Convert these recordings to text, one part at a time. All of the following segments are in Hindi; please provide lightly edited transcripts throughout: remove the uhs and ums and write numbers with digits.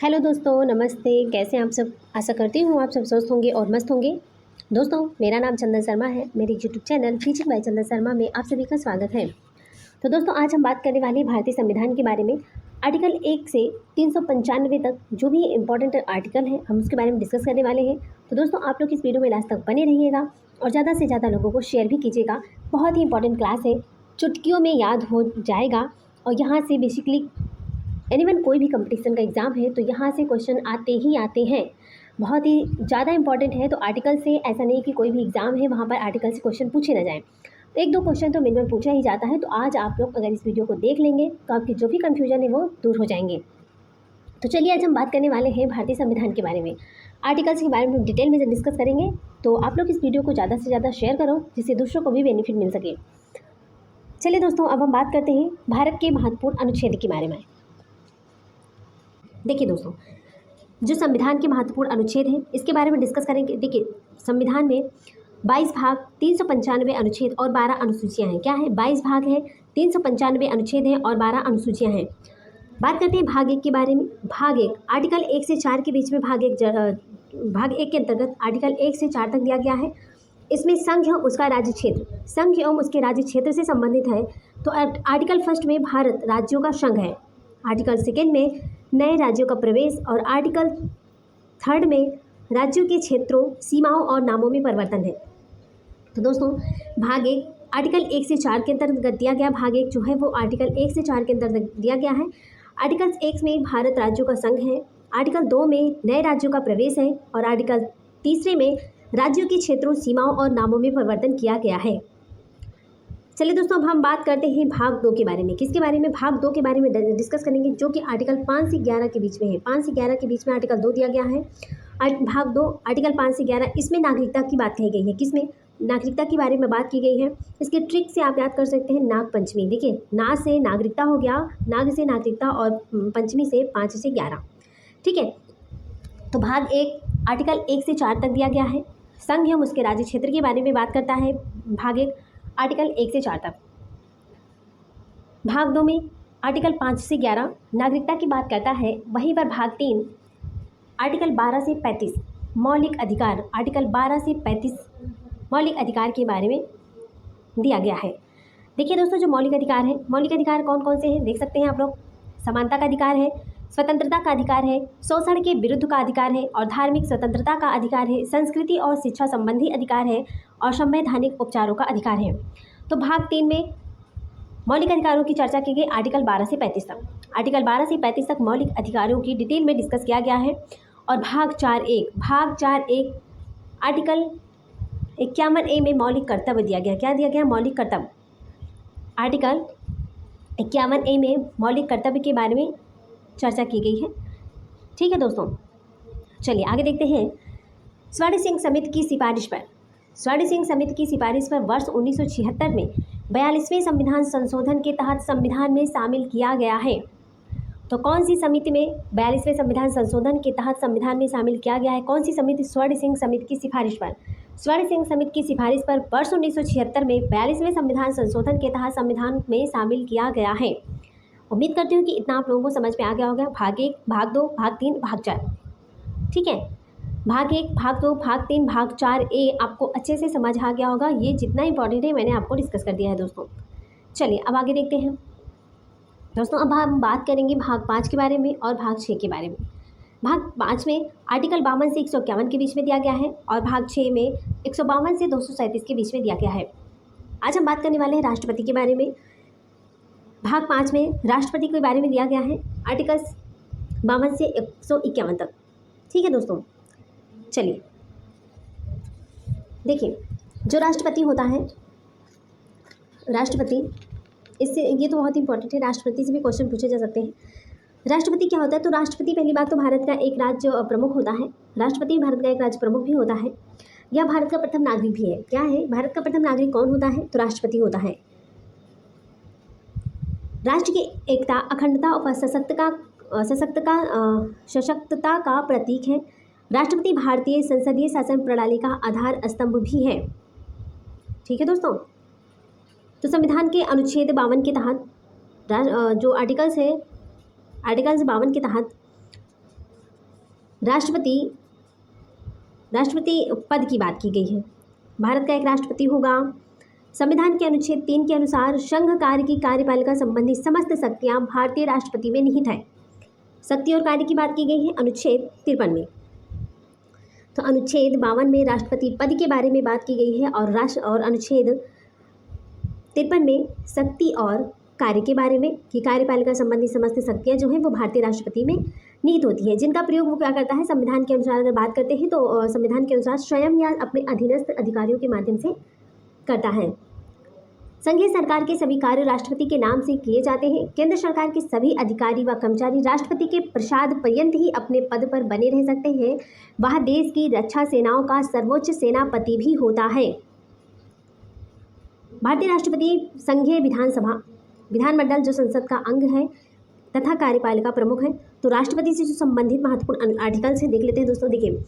हेलो दोस्तों, नमस्ते। कैसे हैं आप सब? आशा करती हूँ आप सब स्वस्थ होंगे और मस्त होंगे। दोस्तों, मेरा नाम चंदन शर्मा है। मेरे यूट्यूब चैनल टीचिंग बाय चंदन शर्मा में आप सभी का स्वागत है। तो दोस्तों, आज हम बात करने वाले हैं भारतीय संविधान के बारे में। आर्टिकल 1 से 395 तक जो भी इम्पोर्टेंट आर्टिकल है, हम उसके बारे में डिस्कस करने वाले हैं। तो दोस्तों, आप लोग इस वीडियो में लास्ट तक बने रहिएगा और ज़्यादा से ज़्यादा लोगों को शेयर भी कीजिएगा। बहुत ही इंपॉर्टेंट क्लास है, चुटकियों में याद हो जाएगा। और यहाँ से बेसिकली एनीवन कोई भी कंपटीशन का एग्ज़ाम है तो यहाँ से क्वेश्चन आते ही आते हैं। बहुत ही ज़्यादा इंपॉर्टेंट है। तो आर्टिकल से ऐसा नहीं कि कोई भी एग्ज़ाम है वहाँ पर आर्टिकल से क्वेश्चन पूछे ना जाएं। तो एक दो क्वेश्चन तो मिनिमम पूछा ही जाता है। तो आज आप लोग अगर इस वीडियो को देख लेंगे तो आपकी जो भी कन्फ्यूजन है वो दूर हो जाएंगे। तो चलिए, आज हम बात करने वाले हैं भारतीय संविधान के बारे में। आर्टिकल्स के बारे में डिटेल में डिस्कस करेंगे। तो आप लोग इस वीडियो को ज़्यादा से ज़्यादा शेयर करो जिससे दूसरों को भी बेनिफिट मिल सके। चलिए दोस्तों, अब हम बात करते हैं भारत के महत्वपूर्ण अनुच्छेद के बारे में। देखिए दोस्तों, जो संविधान के महत्वपूर्ण अनुच्छेद हैं इसके बारे में डिस्कस करेंगे। देखिए, संविधान में 22 भाग, 395 अनुच्छेद और 12 अनुसूचियां हैं। क्या है? 22 भाग है, 395 अनुच्छेद हैं और 12 अनुसूचियां हैं। बात करते हैं भाग 1 के बारे में। भाग 1 आर्टिकल 1 से 4 के बीच में भाग 1 के अंतर्गत आर्टिकल 1 से 4 तक दिया गया है। इसमें संघ एवं उसका राज्य क्षेत्र, संघ एवं उसके राज्य क्षेत्र से संबंधित है। तो आर्टिकल 1 में भारत राज्यों का संघ है। आर्टिकल 2 में नए राज्यों का प्रवेश और आर्टिकल 3 में राज्यों के क्षेत्रों, सीमाओं और नामों में परिवर्तन है। तो दोस्तों, भाग 1 आर्टिकल 1 से 4 के अंतर्गत दिया गया। भाग 1 जो है वो आर्टिकल 1 से 4 के अंतर्गत दिया गया है। आर्टिकल 1 में भारत राज्यों का संघ है। आर्टिकल 2 में नए राज्यों का प्रवेश है और आर्टिकल 3 में राज्यों के क्षेत्रों, सीमाओं और नामों में परिवर्तन किया गया है। चलिए दोस्तों, अब हम बात करते हैं भाग 2 के बारे में। किसके बारे में? भाग 2 के बारे में डिस्कस करेंगे, जो कि आर्टिकल 5 से 11 के बीच में है। 5 से 11 के बीच में आर्टिकल 2 दिया गया है। भाग 2 आर्टिकल 5 से 11, इसमें नागरिकता की बात कही गई है। किसमें? नागरिकता के बारे में बात की गई है। इसके ट्रिक से आप याद कर सकते हैं नाग पंचमी। देखिए, ना से नागरिकता हो गया, नाग से नागरिकता और पंचमी से 5 से 11। ठीक है। तो भाग 1 आर्टिकल 1 से 4 तक दिया गया है। संघ एवं उसके राज्य क्षेत्र के बारे में बात करता है भाग 1 आर्टिकल 1 से 4 तक। भाग 2 में आर्टिकल 5 से 11 नागरिकता की बात करता है। वहीं पर भाग 3 आर्टिकल 12 से 35 मौलिक अधिकार, आर्टिकल 12 से 35 मौलिक अधिकार के बारे में दिया गया है। देखिए दोस्तों, जो मौलिक अधिकार है, मौलिक अधिकार कौन कौन से हैं देख सकते हैं आप लोग। समानता का अधिकार है, स्वतंत्रता का अधिकार है, शोषण के विरुद्ध का अधिकार है और धार्मिक स्वतंत्रता का अधिकार है, संस्कृति और शिक्षा संबंधी अधिकार है और संवैधानिक उपचारों का अधिकार है। तो भाग 3 में मौलिक अधिकारों की चर्चा की गई आर्टिकल 12 से 35 तक। आर्टिकल 12 से 35 तक मौलिक अधिकारों की डिटेल में डिस्कस किया गया है। और भाग 4.1 आर्टिकल 51A में मौलिक कर्तव्य दिया गया। क्या दिया गया? मौलिक कर्तव्य। आर्टिकल 51A में मौलिक कर्तव्य के बारे में चर्चा की गई है। ठीक है दोस्तों, चलिए आगे देखते हैं। स्वर्ण सिंह समिति की सिफारिश पर, स्वर्ण सिंह समिति की सिफारिश पर वर्ष 1976 में 42वें संविधान संशोधन के तहत संविधान में शामिल किया गया है। तो कौन सी समिति में 42वें संविधान संशोधन के तहत संविधान में शामिल किया गया है? कौन सी समिति? स्वर्ण सिंह समिति की सिफारिश पर। स्वर्ण सिंह समिति की सिफारिश पर वर्ष 1976 में 42वें संविधान संशोधन के तहत संविधान में शामिल किया गया है। उम्मीद करती हूँ कि इतना आप लोगों को समझ में आ गया होगा। भाग 1, भाग 2, भाग 3, भाग 4। ठीक है। भाग 1, भाग 2, भाग 3, भाग 4A आपको अच्छे से समझ आ गया होगा। ये जितना इंपॉर्टेंट है मैंने आपको डिस्कस कर दिया है दोस्तों। चलिए अब आगे देखते हैं दोस्तों। अब हम बात करेंगे भाग 5 के बारे में और भाग 6 के बारे में। भाग 5 में आर्टिकल 52 से 151 के बीच में दिया गया है और भाग 6 में 152 से 237 के बीच में दिया गया है। आज हम बात करने वाले हैं राष्ट्रपति के बारे में। भाग 5 में राष्ट्रपति के बारे में दिया गया है आर्टिकल 52 से 151 तक। ठीक है दोस्तों, चलिए देखिए, जो राष्ट्रपति होता है, राष्ट्रपति, इससे ये तो बहुत इंपॉर्टेंट है, राष्ट्रपति से भी क्वेश्चन पूछे जा सकते हैं। राष्ट्रपति क्या होता है? तो राष्ट्रपति पहली बात तो भारत का एक राज्य प्रमुख होता है। राष्ट्रपति भारत का एक राज्य प्रमुख भी होता है। यह भारत का प्रथम नागरिक भी है। क्या है? भारत का प्रथम नागरिक कौन होता है? तो राष्ट्रपति होता है। राष्ट्र की एकता, अखंडता और सशक्तता का प्रतीक है। राष्ट्रपति भारतीय संसदीय शासन प्रणाली का आधार स्तंभ भी है। ठीक है दोस्तों, तो संविधान के अनुच्छेद 52 के तहत जो आर्टिकल्स है, आर्टिकल्स 52 के तहत राष्ट्रपति पद की बात की गई है। भारत का एक राष्ट्रपति होगा। संविधान के अनुच्छेद 3 के अनुसार संघ कार्य की कार्यपालिका संबंधी समस्त शक्तियां भारतीय राष्ट्रपति में निहित है। शक्ति और कार्य की बात की गई है अनुच्छेद 53 में। तो अनुच्छेद 52 में राष्ट्रपति पद के बारे में बात की गई है और अनुच्छेद 53 में शक्ति और कार्य के बारे में कि कार्यपालिका संबंधी समस्त शक्तियां जो हैं वो भारतीय राष्ट्रपति में निहित होती है, जिनका प्रयोग वो क्या करता है, संविधान के अनुसार अगर बात करते हैं तो संविधान के अनुसार स्वयं या अपने अधीनस्थ अधिकारियों के माध्यम से करता है। संघीय सरकार के सभी कार्य राष्ट्रपति के नाम से किए जाते हैं। केंद्र सरकार के सभी अधिकारी व कर्मचारी राष्ट्रपति के प्रसाद पर्यंत ही अपने पद पर बने रह सकते हैं। वह देश की रक्षा सेनाओं का सर्वोच्च सेनापति भी होता है। भारतीय राष्ट्रपति संघीय विधानमंडल जो संसद का अंग है तथा कार्यपालिका प्रमुख है। तो राष्ट्रपति से जो संबंधित महत्वपूर्ण आर्टिकल्स है देख लेते हैं दोस्तों। देखिए,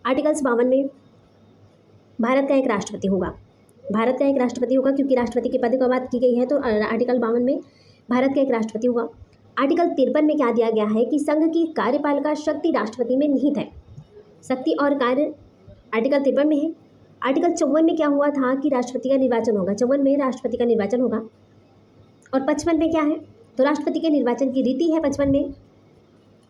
आर्टिकल्स 52 में भारत का एक राष्ट्रपति होगा। क्योंकि राष्ट्रपति के पद की बात की गई है तो आर्टिकल 52 में भारत का एक राष्ट्रपति होगा। आर्टिकल 53 में क्या दिया गया है कि संघ की कार्यपालिका शक्ति राष्ट्रपति में निहित है। शक्ति और कार्य आर्टिकल 53 में है। आर्टिकल 54 में क्या हुआ था कि राष्ट्रपति का निर्वाचन होगा। 54 में राष्ट्रपति का निर्वाचन होगा। और 55 में क्या है, तो राष्ट्रपति के निर्वाचन की रीति है 55 में।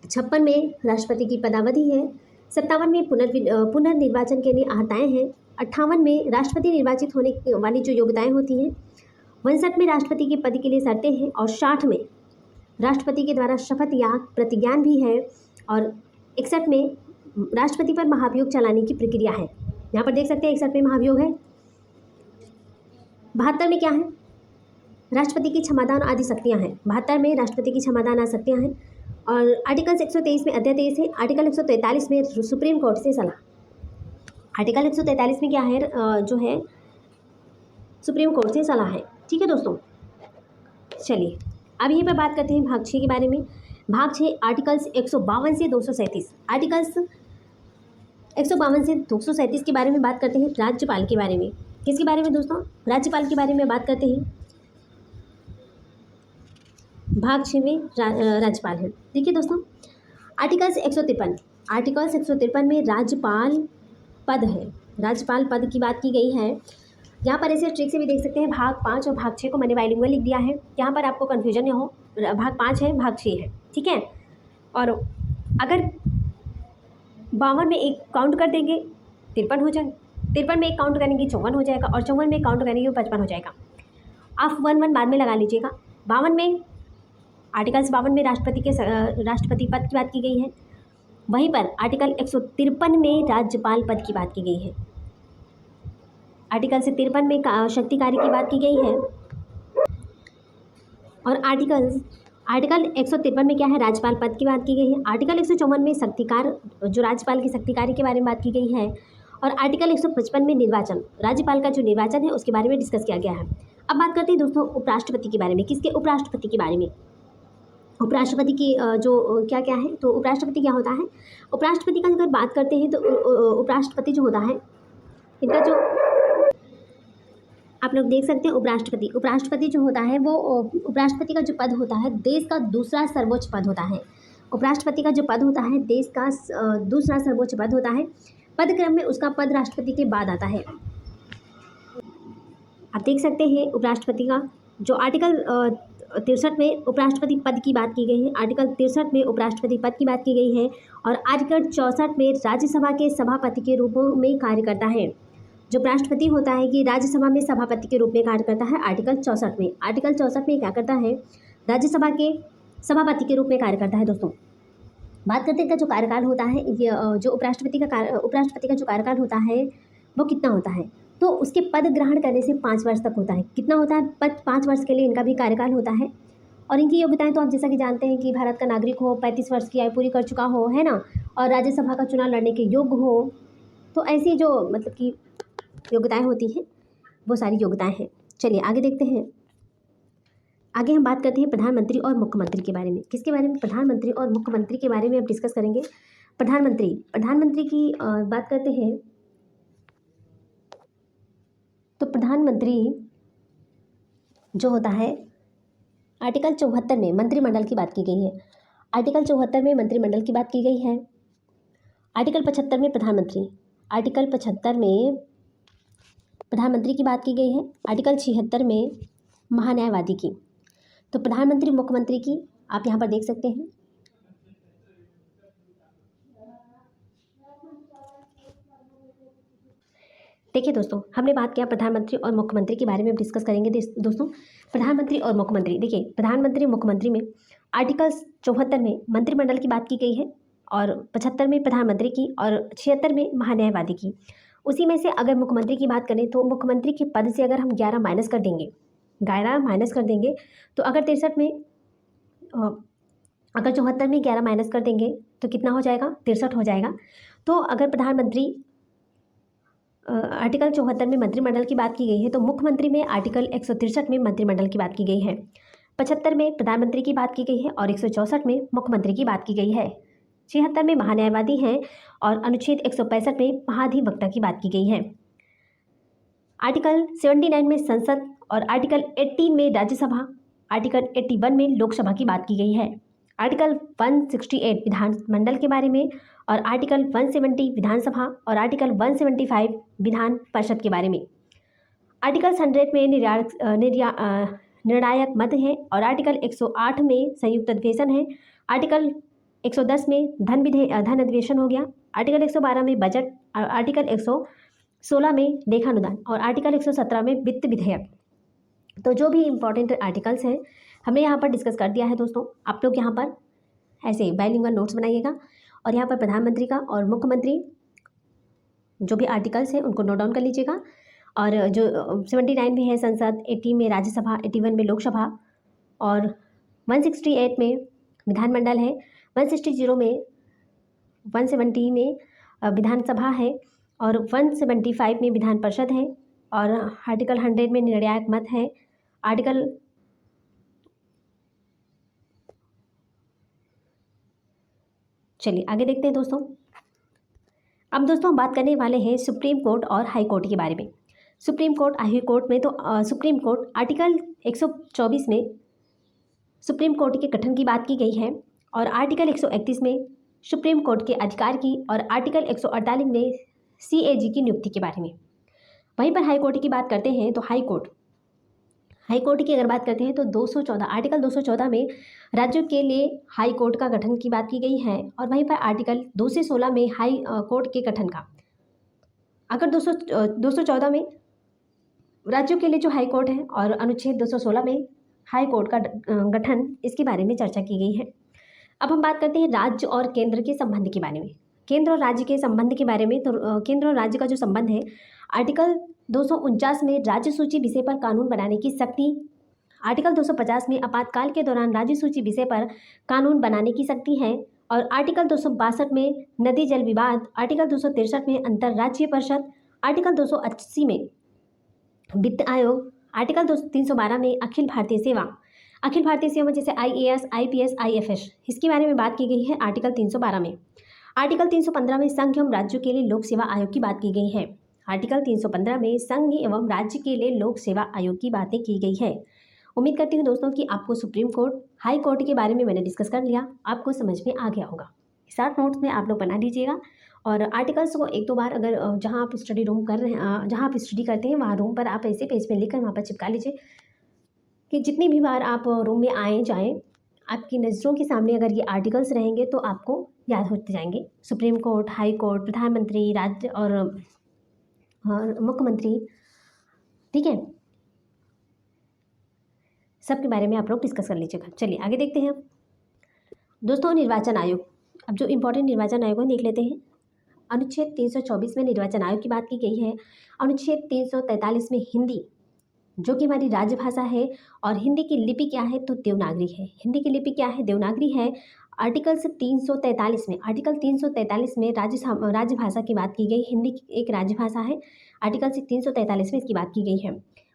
56 में राष्ट्रपति की पदावधि है। 57 में पुनर्निर्वाचन के लिए आहताएँ हैं। 58 में राष्ट्रपति निर्वाचित होने वाली जो योग्यताएं होती हैं। 59 में राष्ट्रपति के पद के लिए शर्तें हैं। और 60 में राष्ट्रपति के द्वारा शपथ या प्रतिज्ञान भी है। और 61 में राष्ट्रपति पर महाभियोग चलाने की प्रक्रिया है। यहाँ पर देख सकते हैं 61 में महाभियोग है। 72 में क्या है, राष्ट्रपति की क्षमादान आदि शक्तियाँ हैं। 72 में राष्ट्रपति की क्षमादान आदि शक्तियाँ हैं। और आर्टिकल 123 में अध्यादेश है। आर्टिकल 143 में सुप्रीम कोर्ट से सलाह। आर्टिकल 143 में क्या है, जो है सुप्रीम कोर्ट से सलाह है। ठीक है दोस्तों, चलिए अब यहीं पर बात करते हैं भाग 6 के बारे में। भाग 6 आर्टिकल्स 152 से 237। आर्टिकल्स 152 से 237 के बारे में बात करते हैं। राज्यपाल के बारे में, किसके बारे में दोस्तों, राज्यपाल के बारे में बात करते हैं। भाग 6 में राज्यपाल है। देखिए दोस्तों, आर्टिकल्स 153 में राज्यपाल पद है। राज्यपाल पद की बात की गई है। यहाँ पर ऐसे ट्रिक से भी देख सकते हैं। भाग 5 और भाग 6 को मैंने बाइलिंगुअल लिख दिया है, यहाँ पर आपको कन्फ्यूजन न हो। भाग 5 है, भाग 6 है, ठीक है। और अगर 52 में एक काउंट कर देंगे 53 हो जाए, 53 में एक काउंट करेंगे 54 हो जाएगा, और 54 में एक काउंट करेंगे 55 हो जाएगा। आप 1 बाद में लगा लीजिएगा। 52 में आर्टिकल्स 52 में राष्ट्रपति पद की बात की गई है। वहीं पर आर्टिकल 153 में राज्यपाल पद की बात की गई है। आर्टिकल 53 में शक्ति कार्य की बात की गई है। और आर्टिकल 153 में क्या है, राज्यपाल पद की बात की गई है। आर्टिकल 154 में शक्ति कार्य, जो राज्यपाल की शक्ति कार्य के बारे में बात की गई है। और आर्टिकल 155 में निर्वाचन, राज्यपाल का जो निर्वाचन है उसके बारे में डिस्कस किया गया है। अब बात करते हैं दोस्तों उपराष्ट्रपति के बारे में। किसके, उपराष्ट्रपति के बारे में। उपराष्ट्रपति की जो क्या क्या है, तो उपराष्ट्रपति क्या होता है। उपराष्ट्रपति का अगर बात करते हैं तो उपराष्ट्रपति जो होता है, इनका जो आप लोग देख सकते हैं उपराष्ट्रपति जो होता है वो, उपराष्ट्रपति का जो पद होता है देश का दूसरा सर्वोच्च पद होता है। उपराष्ट्रपति का जो पद होता है देश का दूसरा सर्वोच्च पद होता है। पद क्रम में उसका पद राष्ट्रपति के बाद आता है। आप देख सकते हैं उपराष्ट्रपति का जो आर्टिकल 63 में उपराष्ट्रपति पद की बात की गई है। आर्टिकल 63 में उपराष्ट्रपति पद की बात की गई है। और आर्टिकल 64 में राज्यसभा के सभापति के रूप में कार्य करता है। जो राष्ट्रपति होता है कि राज्यसभा में सभापति के रूप में कार्य करता है। आर्टिकल 64 में क्या करता है, राज्यसभा के सभापति के रूप में कार्य करता है। दोस्तों बात करते हैं इनका जो कार्यकाल होता है, ये जो उपराष्ट्रपति का जो कार्यकाल होता है वो कितना होता है, तो उसके पद ग्रहण करने से 5 वर्ष तक होता है। कितना होता है, पद 5 वर्ष के लिए इनका भी कार्यकाल होता है। और इनकी योग्यताएं तो आप जैसा कि जानते हैं कि भारत का नागरिक हो, 35 वर्ष की आयु पूरी कर चुका हो, है ना, और राज्यसभा का चुनाव लड़ने के योग्य हो। तो ऐसी जो मतलब कि योग्यताएं होती हैं वो सारी योग्यताएं हैं। चलिए आगे देखते हैं। आगे हम बात करते हैं प्रधानमंत्री और मुख्यमंत्री के बारे में। किसके बारे में, प्रधानमंत्री और मुख्यमंत्री के बारे में अब डिस्कस करेंगे। प्रधानमंत्री की बात करते हैं तो प्रधानमंत्री जो होता है आर्टिकल 74 में मंत्रिमंडल की बात की गई है। आर्टिकल 74 में मंत्रिमंडल की बात की गई है। आर्टिकल 75 में प्रधानमंत्री, आर्टिकल 75 में प्रधानमंत्री की बात की गई है। आर्टिकल 76 में महान्यायवादी की। तो प्रधानमंत्री मुख्यमंत्री की आप यहाँ पर देख सकते हैं। देखिए दोस्तों, हमने बात किया प्रधानमंत्री और मुख्यमंत्री के बारे में डिस्कस करेंगे दोस्तों। प्रधानमंत्री और मुख्यमंत्री, देखिए प्रधानमंत्री मुख्यमंत्री में आर्टिकल 74 में मंत्रिमंडल की बात की गई है और 75 में प्रधानमंत्री की और 76 में महान्यायवादी की। उसी में से अगर मुख्यमंत्री की बात करें तो मुख्यमंत्री के पद से अगर हम 11 माइनस कर देंगे, 11 माइनस कर देंगे तो अगर 63 में अगर 74 में 11 माइनस कर देंगे तो कितना हो जाएगा, 63 हो जाएगा। तो अगर प्रधानमंत्री आर्टिकल 74 में मंत्रिमंडल की बात की गई है तो मुख्यमंत्री में आर्टिकल 163 में मंत्रिमंडल की बात की गई है। 75 में प्रधानमंत्री की बात की गई है और 164 में मुख्यमंत्री की बात की गई है। 76 में महान्यायवादी हैं और अनुच्छेद 165 में महाधिवक्ता की बात की गई है। आर्टिकल 79 में संसद और आर्टिकल 18 में राज्यसभा, आर्टिकल 81 में लोकसभा की बात की गई है। आर्टिकल 168 विधानमंडल के बारे में और आर्टिकल 170 विधानसभा और आर्टिकल 175 विधान परिषद के बारे में। आर्टिकल 100 में निर्णायक मत है और आर्टिकल 108 में संयुक्त अधिवेशन है। आर्टिकल 110 में धन अधिवेशन हो गया। आर्टिकल 112 में बजट, आर्टिकल 116 में लेखानुदान और आर्टिकल 117 में वित्त विधेयक। तो जो भी इम्पोर्टेंट आर्टिकल्स हैं हमने यहाँ पर डिस्कस कर दिया है दोस्तों। आप लोग यहाँ पर ऐसे बाइलिंगुअल नोट्स बनाइएगा और यहाँ पर प्रधानमंत्री का और मुख्यमंत्री जो भी आर्टिकल्स हैं उनको नोट डाउन कर लीजिएगा। और जो 79 में है संसद, 80 में राज्यसभा, 81 में लोकसभा और 168 में विधानमंडल है, 170 में 170 में विधानसभा है और 175 में विधान परिषद है और आर्टिकल 100 में निर्णायक मत है। आर्टिकल चलिए आगे देखते हैं दोस्तों। अब दोस्तों हम बात करने वाले हैं सुप्रीम कोर्ट और हाई कोर्ट के बारे में। सुप्रीम कोर्ट, हाई कोर्ट में तो सुप्रीम कोर्ट आर्टिकल 124 में सुप्रीम कोर्ट के गठन की बात की गई है और आर्टिकल 131 में सुप्रीम कोर्ट के अधिकार की और आर्टिकल 148 में CAG की नियुक्ति के बारे में। वहीं पर हाई कोर्ट की बात करते हैं तो हाई कोर्ट की अगर बात करते हैं तो 214 आर्टिकल 214 में राज्यों के लिए हाई कोर्ट का गठन की बात की गई है और वहीं पर आर्टिकल 2 से 16 में हाई कोर्ट के गठन का, अगर 214 में राज्यों के लिए जो हाई कोर्ट है और अनुच्छेद 216 में हाई कोर्ट का गठन, इसके बारे में चर्चा की गई है। अब हम बात करते हैं राज्य और केंद्र के संबंध के बारे में। केंद्र और राज्य के संबंध के बारे में तो केंद्र और राज्य का जो संबंध है, आर्टिकल 249 में राज्य सूची विषय पर कानून बनाने की शक्ति, आर्टिकल 250 में आपातकाल के दौरान राज्य सूची विषय पर कानून बनाने की शक्ति है और आर्टिकल 262 में नदी जल विवाद, आर्टिकल 263 में अंतर्राज्यीय परिषद, आर्टिकल 280 में वित्त आयोग, आर्टिकल 312 में अखिल भारतीय सेवा में जैसे IAS, IPS, IFS, इसके बारे में बात की गई है आर्टिकल 312 में। आर्टिकल 315 में संघ एवं राज्यों के लिए लोक सेवा आयोग की बात की गई है। आर्टिकल 315 में संघ एवं राज्य के लिए लोक सेवा आयोग की बातें की गई है। उम्मीद करती हूँ दोस्तों कि आपको सुप्रीम कोर्ट, हाई कोर्ट के बारे में मैंने डिस्कस कर लिया, आपको समझ में आ गया होगा। शार्ट नोट्स में आप लोग बना लीजिएगा और आर्टिकल्स को एक दो बार अगर जहाँ आप स्टडी रूम कर रहे हैं, जहाँ आप स्टडी करते हैं वहाँ रूम पर आप ऐसे पेज में लिखकर वहाँ पर चिपका लीजिए कि जितनी भी बार आप रूम में आए जाएँ, आपकी नज़रों के सामने अगर ये आर्टिकल्स रहेंगे तो आपको याद होते जाएंगे। सुप्रीम कोर्ट, हाई कोर्ट, प्रधानमंत्री, राज्य और मुख्यमंत्री, ठीक है, सबके बारे में आप लोग डिस्कस कर लीजिएगा। चलिए आगे देखते हैं दोस्तों। निर्वाचन आयोग, अब जो इम्पोर्टेंट निर्वाचन आयोग देख लेते हैं। अनुच्छेद 324 में निर्वाचन आयोग की बात की गई है। अनुच्छेद 343 में हिंदी, जो कि हमारी राजभाषा है, और हिंदी की लिपि क्या है तो देवनागरी है। हिंदी की लिपि क्या है, देवनागरी है। आर्टिकल 343 में राजभाषा की बात की गई। हिंदी एक राजभाषा है। आर्टिकल 343 में इसकी बात की गई है।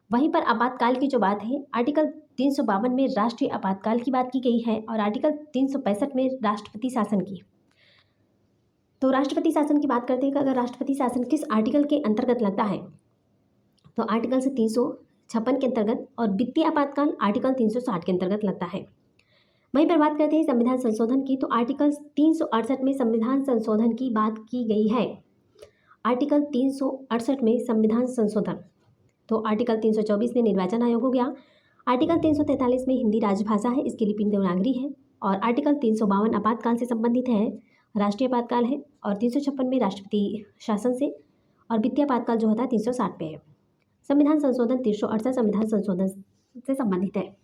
वहीं पर आपातकाल की जो बात है, आर्टिकल 352 में राष्ट्रीय आपातकाल की बात की गई है और आर्टिकल 365 में राष्ट्रपति शासन की। तो राष्ट्रपति शासन की बात करते हैं कि अगर राष्ट्रपति शासन किस आर्टिकल के अंतर्गत लगता है तो आर्टिकल से 356 के अंतर्गत, और वित्तीय आपातकाल आर्टिकल 360 के अंतर्गत लगता है। वहीं पर बात करते हैं संविधान संशोधन की, तो आर्टिकल 368 में संविधान संशोधन की बात की गई है। आर्टिकल 368 में संविधान संशोधन, तो आर्टिकल 324 में निर्वाचन आयोग हो गया। आर्टिकल 343 में हिंदी राजभाषा है, इसकी लिपि देवनागरी है। और आर्टिकल 352 आपातकाल से संबंधित है, राष्ट्रीय आपातकाल है। और 356 में राष्ट्रपति शासन से, और वित्तीय आपातकाल जो होता है 360 पे है। संविधान संशोधन 368 संविधान संशोधन से संबंधित है।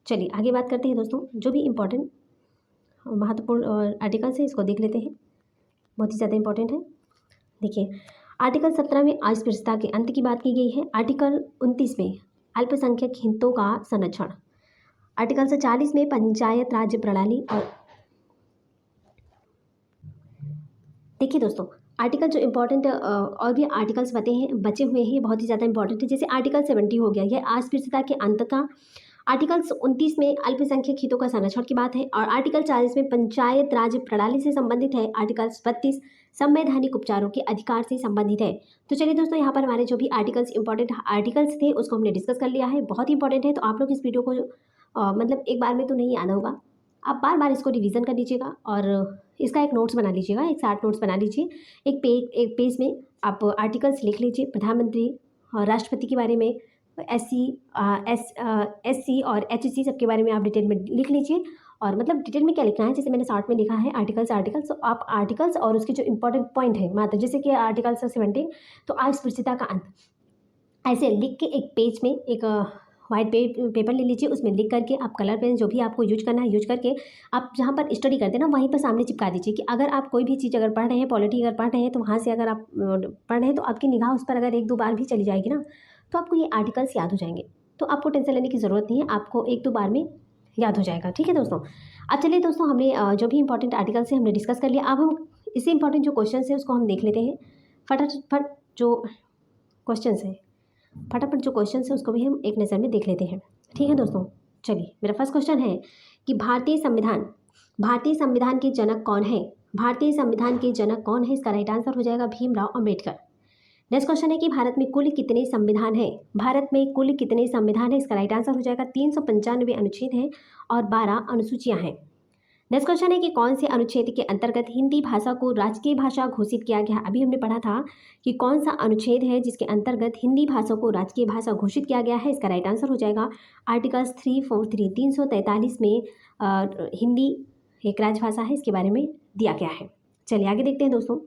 चलिए आगे बात करते हैं दोस्तों, जो भी इम्पोर्टेंट महत्वपूर्ण आर्टिकल्स है इसको देख लेते हैं, बहुत ही ज़्यादा इंपॉर्टेंट है। देखिए, आर्टिकल 17 में अस्पृश्यता के अंत की बात की गई है। आर्टिकल 29 में अल्पसंख्यक हितों का संरक्षण। आर्टिकल 40 में पंचायत राज्य प्रणाली। और देखिए दोस्तों, आर्टिकल जो इम्पोर्टेंट और भी आर्टिकल्स बचे हुए हैं, बहुत ही ज़्यादा इंपॉर्टेंट है। जैसे आर्टिकल 70 हो गया, यह अस्पृश्यता के अंत का। आर्टिकल 29 में अल्पसंख्यक हितों का संरक्षण की बात है। और आर्टिकल 40 में पंचायत राज प्रणाली से संबंधित है। आर्टिकल 32 संवैधानिक उपचारों के अधिकार से संबंधित है। तो चलिए दोस्तों, यहाँ पर हमारे जो भी आर्टिकल्स इंपॉर्टेंट आर्टिकल्स थे उसको हमने डिस्कस कर लिया है, बहुत ही इंपॉर्टेंट है। तो आप लोग इस वीडियो को मतलब एक बार में तो नहीं आना होगा, आप बार बार इसको रिवीजन कर लीजिएगा और इसका एक नोट्स बना लीजिएगा, एक शार्ट नोट्स बना लीजिए। एक पेज में आप आर्टिकल्स लिख लीजिए, प्रधानमंत्री और राष्ट्रपति के बारे में, एससी और एचसी सबके बारे में आप डिटेल में लिख लीजिए। और मतलब डिटेल में क्या लिखना है, जैसे मैंने शॉर्ट में लिखा है आर्टिकल्स, तो आप आर्टिकल्स और उसके जो इंपॉर्टेंट पॉइंट है मात्र, जैसे कि आर्टिकल 17 तो अस्पृश्यता का अंत, ऐसे लिख के एक पेज में एक वाइट पेपर ले लीजिए, उसमें लिख करके आप कलर पेन जो भी आपको यूज करना है यूज करके आप जहाँ पर स्टडी करते हैं ना वहीं पर सामने चिपका दीजिए। कि अगर आप कोई भी चीज़ अगर पढ़ रहे हैं, पॉलिटी अगर पढ़ रहे हैं, तो वहाँ से अगर आप पढ़ रहे हैं तो आपकी निगाह उस पर अगर 1-2 बार भी चली जाएगी ना, तो आपको ये आर्टिकल्स याद हो जाएंगे। तो आपको टेंशन लेने की ज़रूरत नहीं है, आपको 1-2 बार में याद हो जाएगा। ठीक है दोस्तों। अब चलिए दोस्तों, हमने जो भी इंपॉर्टेंट आर्टिकल्स है हमने डिस्कस कर लिया। अब हम इससे इंपॉर्टेंट जो क्वेश्चन है उसको हम देख लेते हैं। फटाफट जो क्वेश्चन है उसको भी हम एक नज़र में देख लेते हैं। ठीक है दोस्तों, चलिए मेरा फर्स्ट क्वेश्चन है कि भारतीय संविधान के जनक कौन है? भारतीय संविधान के जनक कौन है? इसका राइट आंसर हो जाएगा भीमराव अंबेडकर। नेक्स्ट क्वेश्चन है कि भारत में कुल कितने संविधान है? भारत में कुल कितने संविधान है? इसका राइट आंसर हो जाएगा 395 अनुच्छेद हैं और 12 अनुसूचियां हैं। नेक्स्ट क्वेश्चन है कि कौन से अनुच्छेद के अंतर्गत हिंदी भाषा को राजकीय भाषा घोषित किया गया? अभी हमने पढ़ा था कि कौन सा अनुच्छेद है जिसके अंतर्गत हिंदी भाषा को राजकीय भाषा घोषित किया गया है। इसका राइट आंसर हो जाएगा आर्टिकल्स 343 343 में हिंदी एक राजभाषा है, इसके बारे में दिया गया है। चलिए आगे देखते हैं दोस्तों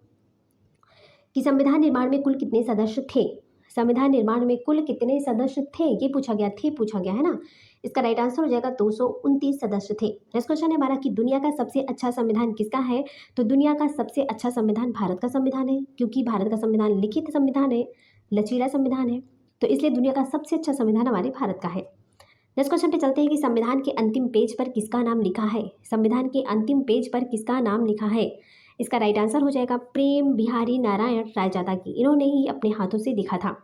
कि संविधान निर्माण में कुल कितने सदस्य थे? संविधान निर्माण में कुल कितने सदस्य थे, ये पूछा गया है ना। इसका राइट आंसर हो जाएगा 229 सदस्य थे। नेक्स्ट क्वेश्चन है हमारा कि दुनिया का सबसे अच्छा संविधान किसका है? तो दुनिया का सबसे अच्छा संविधान भारत का संविधान है, क्योंकि भारत का संविधान लिखित संविधान है, लचीला संविधान है, तो इसलिए दुनिया का सबसे अच्छा संविधान हमारे भारत का है। नेक्स्ट क्वेश्चन पे चलते हैं कि संविधान के अंतिम पेज पर किसका नाम लिखा है? संविधान के अंतिम पेज पर किसका नाम लिखा है? इसका राइट आंसर हो जाएगा प्रेम बिहारी नारायण रायजादा की, इन्होंने ही अपने हाथों से लिखा था।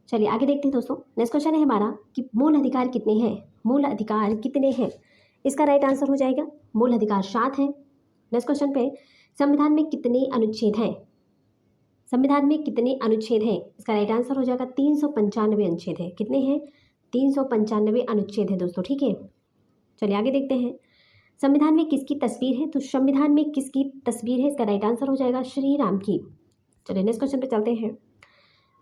चलिए आगे देखते हैं दोस्तों। नेक्स्ट क्वेश्चन है हमारा कि मूल अधिकार कितने हैं? मूल अधिकार कितने हैं? इसका राइट आंसर हो जाएगा मूल अधिकार 7 है। नेक्स्ट क्वेश्चन पे संविधान में कितने अनुच्छेद हैं? संविधान में कितने अनुच्छेद हैं? इसका राइट आंसर हो जाएगा 395 अनुच्छेद है। कितने हैं? 395 अनुच्छेद है दोस्तों। ठीक है, चलिए आगे देखते हैं। संविधान में किसकी तस्वीर है? तो संविधान में किसकी तस्वीर है? इसका राइट आंसर हो जाएगा श्री राम की। चलिए नेक्स्ट क्वेश्चन पे चलते हैं।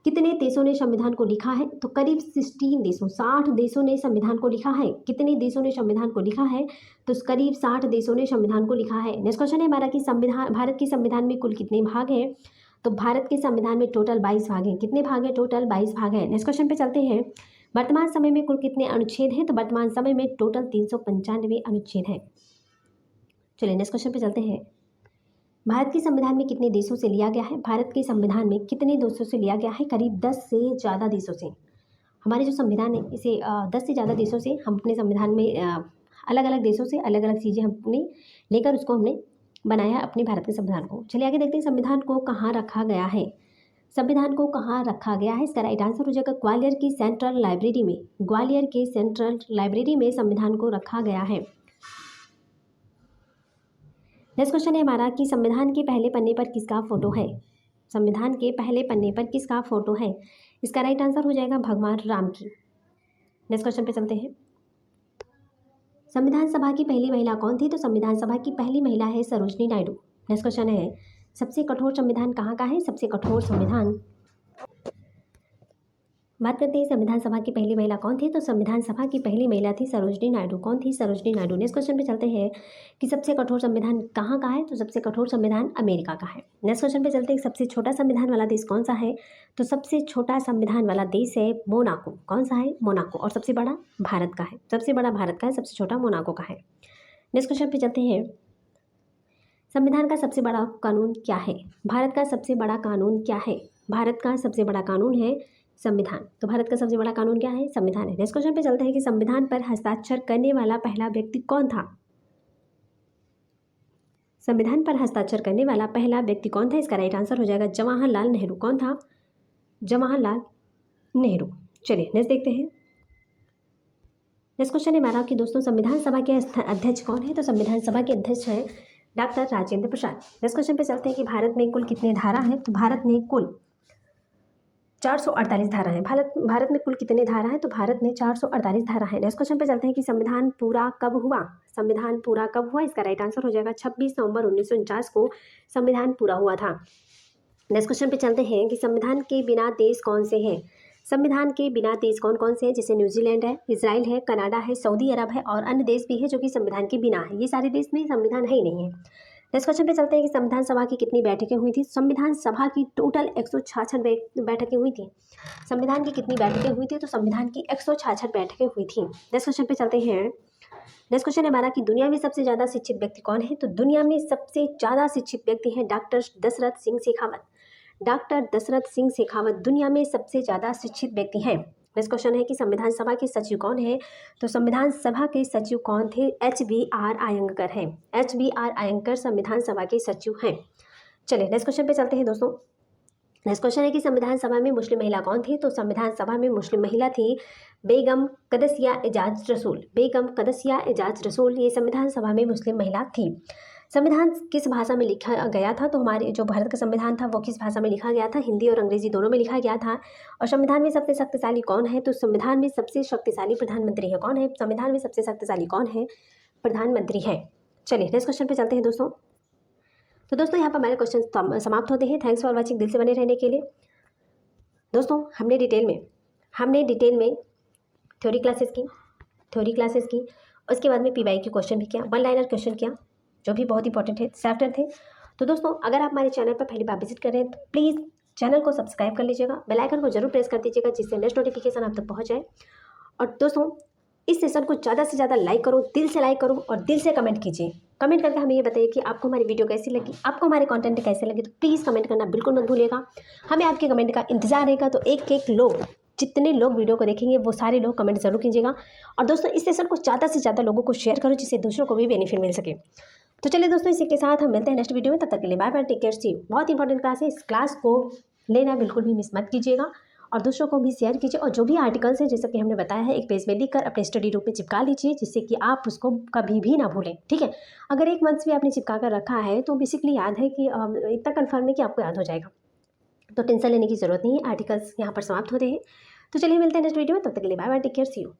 कितने देशों ने संविधान को लिखा है? तो करीब 16 देशों 60 देशों ने संविधान को लिखा है। कितने देशों ने संविधान को लिखा है? तो करीब 60 देशों ने संविधान को लिखा है। नेक्स्ट क्वेश्चन है हमारा कि भारत के संविधान में कुल कितने भाग हैं? तो भारत के संविधान में टोटल 22 भाग हैं। कितने भाग हैं? टोटल 22 भाग हैं। नेक्स्ट क्वेश्चन पे चलते हैं। वर्तमान समय में कुल कितने अनुच्छेद हैं? तो वर्तमान समय में टोटल 395 अनुच्छेद हैं। चलिए नेक्स्ट क्वेश्चन पे चलते हैं। भारत के संविधान में कितने देशों से लिया गया है? भारत के संविधान में कितने देशों से लिया गया है? करीब 10 से ज़्यादा देशों से। हमारे जो संविधान है इसे 10 से ज़्यादा देशों से हम अपने संविधान में अलग अलग देशों से अलग अलग चीज़ें हमने लेकर उसको हमने बनाया अपने भारत के संविधान को। चलिए आगे देखते हैं संविधान को कहाँ रखा गया है। संविधान को कहाँ रखा गया है? इसका राइट आंसर हो जाएगा ग्वालियर की सेंट्रल लाइब्रेरी में। ग्वालियर के सेंट्रल लाइब्रेरी में संविधान को रखा गया है। नेक्स्ट क्वेश्चन है हमारा कि संविधान के पहले पन्ने पर किसका फोटो है? संविधान के पहले पन्ने पर किसका फोटो है? इसका राइट आंसर हो जाएगा भगवान राम की। नेक्स्ट क्वेश्चन पे चलते हैं। संविधान सभा की पहली महिला कौन थी? तो संविधान सभा की पहली महिला है सरोजनी नायडू। नेक्स्ट क्वेश्चन है, सबसे कठोर संविधान कहाँ का है? सबसे कठोर संविधान, बात करते हैं संविधान सभा की पहली महिला कौन थी? तो संविधान सभा की पहली महिला थी सरोजनी नायडू। कौन थी? सरोजनी नायडू। नेक्स्ट क्वेश्चन पे चलते हैं कि सबसे कठोर संविधान कहाँ का है? तो सबसे कठोर संविधान अमेरिका का है। नेक्स्ट क्वेश्चन पे चलते हैं, सबसे छोटा संविधान वाला देश कौन सा है? तो सबसे छोटा संविधान वाला देश है मोनाको। कौन सा है? मोनाको। और सबसे बड़ा भारत का है। सबसे बड़ा भारत का है, सबसे छोटा मोनाको का है। नेक्स्ट क्वेश्चन पे चलते हैं, संविधान का सबसे बड़ा कानून क्या है? भारत का सबसे बड़ा कानून क्या है? भारत का सबसे बड़ा कानून है संविधान। तो भारत का सबसे बड़ा कानून क्या है? संविधान है। नेक्स्ट क्वेश्चन पे चलते हैं कि संविधान पर हस्ताक्षर करने वाला पहला व्यक्ति कौन था? संविधान पर हस्ताक्षर करने वाला पहला व्यक्ति कौन था? इसका राइट आंसर हो जाएगा जवाहरलाल नेहरू। कौन था? जवाहरलाल नेहरू। चलिए नेक्स्ट देखते हैं। नेक्स्ट क्वेश्चन है हमारा कि दोस्तों संविधान सभा के अध्यक्ष कौन है? तो संविधान सभा के अध्यक्ष हैं doctor Rajendra Prasad. Next question पे चलते हैं कि भारत में कुल कितने धारा हैं? तो भारत में कुल 448 धारा है। भारत में कुल कितने धारा है? तो भारत में 448 धारा है। नेक्स्ट क्वेश्चन पे चलते हैं कि संविधान पूरा कब हुआ? संविधान पूरा कब हुआ? इसका राइट आंसर हो जाएगा 26 नवंबर 1949 को संविधान पूरा हुआ था। नेक्स्ट क्वेश्चन पे चलते हैं कि संविधान के बिना देश कौन से हैं? संविधान के बिना देश कौन कौन से हैं? जैसे न्यूजीलैंड है, इजराइल है, कनाडा है, सऊदी अरब है और अन्य देश भी है जो कि संविधान के बिना है। ये सारे देश में संविधान है ही नहीं है। नेक्स्ट क्वेश्चन पे चलते हैं कि संविधान सभा की कितनी बैठकें हुई थी? संविधान सभा की टोटल 166 बैठकें हुई थी। संविधान की कितनी बैठकें हुई थी? तो संविधान की 166 बैठकें हुई थी। नेक्स्ट क्वेश्चन पे चलते हैं। नेक्स्ट क्वेश्चन है हमारा कि दुनिया में सबसे ज़्यादा शिक्षित व्यक्ति कौन है? तो दुनिया में सबसे ज़्यादा शिक्षित व्यक्ति हैं डॉक्टर दशरथ सिंह शेखावत। डॉक्टर दशरथ सिंह शेखावत दुनिया में सबसे ज़्यादा शिक्षित व्यक्ति हैं। नेक्स्ट क्वेश्चन है कि संविधान सभा के सचिव कौन है? तो संविधान सभा के सचिव कौन थे? HBR अयंगर हैं। HBR अयंगर संविधान सभा के सचिव हैं। चलिए नेक्स्ट क्वेश्चन पे चलते हैं दोस्तों। नेक्स्ट क्वेश्चन है कि संविधान सभा में मुस्लिम महिला कौन थी? तो संविधान सभा में मुस्लिम महिला थी बेगम कदसिया एजाज रसूल। बेगम कदसिया एजाज रसूल ये संविधान सभा में मुस्लिम महिला थी। संविधान किस भाषा में लिखा गया था? तो हमारे जो भारत का संविधान था वो किस भाषा में लिखा गया था? हिंदी और अंग्रेजी दोनों में लिखा गया था। और संविधान में सबसे शक्तिशाली कौन है? तो संविधान में सबसे शक्तिशाली प्रधानमंत्री है। कौन है? संविधान में सबसे शक्तिशाली कौन है? प्रधानमंत्री है। चलिए नेक्स्ट क्वेश्चन पे चलते हैं दोस्तों। तो दोस्तों यहाँ पर हमारे क्वेश्चन समाप्त होते हैं। Thanks for watching. दिल से बने रहने के लिए। दोस्तों हमने डिटेल में थ्योरी क्लासेस की उसके बाद में PYQ की क्वेश्चन भी किया, 1 लाइनर क्वेश्चन किया जो भी बहुत इंपॉर्टेंट है, चैप्टर थे। तो दोस्तों अगर आप हमारे चैनल पर पहली बार विजिट कर रहे हैं तो प्लीज़ चैनल को सब्सक्राइब कर लीजिएगा, बेल आइकन को जरूर प्रेस कर दीजिएगा जिससे नेक्स्ट नोटिफिकेशन आप तक पहुँच जाए। और दोस्तों इस सेशन को ज़्यादा से ज़्यादा लाइक करो, दिल से लाइक करो और दिल से कमेंट कीजिए। कमेंट करके हमें ये बताइए कि आपको हमारी वीडियो कैसी लगी, आपको हमारे कंटेंट कैसे लगे। तो प्लीज़ कमेंट करना बिल्कुल मत भूलिएगा। हमें आपके कमेंट का इंतजार रहेगा। तो एक लोग, जितने लोग वीडियो को देखेंगे वो सारे लोग कमेंट जरूर कीजिएगा। और दोस्तों इस सेशन को ज़्यादा से ज़्यादा लोगों को शेयर करो जिससे दूसरों को भी बेनिफिट मिल सके। तो चलिए दोस्तों इसी के साथ हम मिलते हैं नेक्स्ट वीडियो में। तब तक के लिए bye bye, take care, see you. बहुत इंपॉर्टेंट क्लास है, इस क्लास को लेना बिल्कुल भी मिस मत कीजिएगा और दूसरों को भी शेयर कीजिए। और जो भी आर्टिकल्स हैं जैसा कि हमने बताया है एक पेज में लिखकर अपने स्टडी रूप में चिपका लीजिए जिससे कि आप उसको कभी भी ना भूलें। ठीक है, अगर 1 मंथ भी आपने चिपका कर रखा है तो बेसिकली याद है कि इतना कन्फर्म है कि आपको याद हो जाएगा। तो टेंशन लेने की ज़रूरत नहीं है। आर्टिकल्स यहाँ पर समाप्त होते हैं। तो चलिए मिलते हैं नेक्स्ट वीडियो में। तब तक के लिए bye bye, take care, see you.